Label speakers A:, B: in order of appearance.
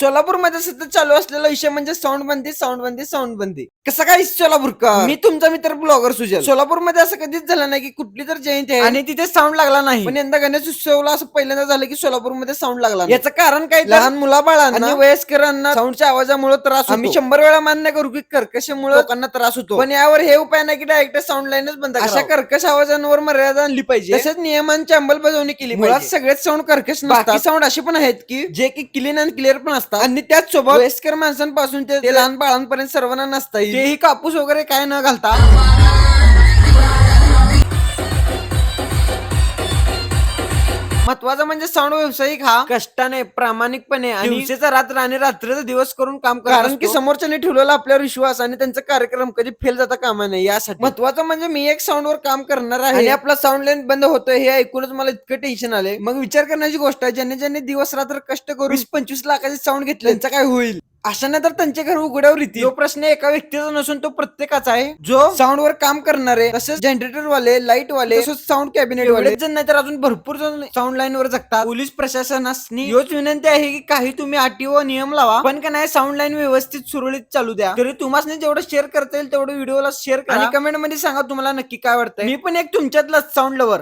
A: सोलापूरमध्ये सतत चालू असलेला विषय म्हणजे साऊंड बंदी, साऊंड बंदी, साऊंड बंदी. कसं काय सोलापूरकर? मी तुमचा मित्र ब्लॉगर सुजल. सोलापूरमध्ये असं कधीच झालं नाही की कुठली तर जयंती आहे आणि तिथे साऊंड लागला नाही. पण यंदा गणेश उत्सवला असं पहिल्यांदा झालं की सोलापूरमध्ये साऊंड लागला नाही. याचं कारण काय? लहान मुलाबाळांना आणि वयस्करांना साऊंडच्या आवाजामुळे त्रास होतो. आम्ही 100 वेळा मान्य करू की कर्कशामुळे लोकांना त्रास होतो, पण यावर हे उपाय नाही की डायरेक्ट साऊंड लाईनच बंद करा. अशा कर्कश आवाजांवर मर्यादा आणली पाहिजे, तसेच नियमांची अंमलबजावणी केली पाहिजे. मुळात सगळेच साऊंड कर्कश नसतात. साऊंड असे पण आहेत की जे की क्लीन अँड क्लिअर पण असतात आणि त्याच सोबत वयस्कर माणसांपासून ते लहान बाळांपर्यंत सर्वांना नसता येईल, तेही कापूस वगैरे काय न घालता. महत्वाचं म्हणजे साऊंड व्यावसायिक हा कष्टाने, प्रामाणिकपणे आणि दिवसाचा रात्र आणि रात्रीचा दिवस करून काम करत असतो. कारण की समोरच्याने ठेवलेला आपल्यावर विश्वास आणि त्यांचा कार्यक्रम कधी फेल जाता कामा नये यासाठी. महत्वाचं म्हणजे मी एक साऊंड वर काम करणार आहे आणि आपला साऊंड लाईन बंद होतोय हे ऐकूनच मला इतकं टेन्शन आले. मग विचार करण्याची गोष्ट आहे, ज्यांनी ज्यांनी दिवस रात्र कष्ट करून 20-25 लाखाचे साऊंड घेतले, त्यांचं काय होईल? अशाने तर त्यांचे घर उघड्यावर येतील. तो प्रश्न एका व्यक्तीचा नसून तो प्रत्येकाचा आहे जो साऊंड वर काम करणारे, तसेच जनरेटर वाले, लाईट वाले, तसंच साऊंड कॅबिनेट वाले जण नाही तर अजून भरपूर जण साऊंड लाईन वर जगतात. पोलीस प्रशासनाने योच विनंती आहे की काही तुम्ही अटी व नियम लावा, पण का नाही साऊंड लाईन व्यवस्थित सुरळीत चालू द्या. तरी तुम्हाला जेवढं शेअर करता येईल तेवढं व्हिडिओला शेअर करा आणि कमेंट मध्ये सांगा तुम्हाला नक्की काय वाटतंय. मी पण एक तुमच्यातलाच साऊंड लवर.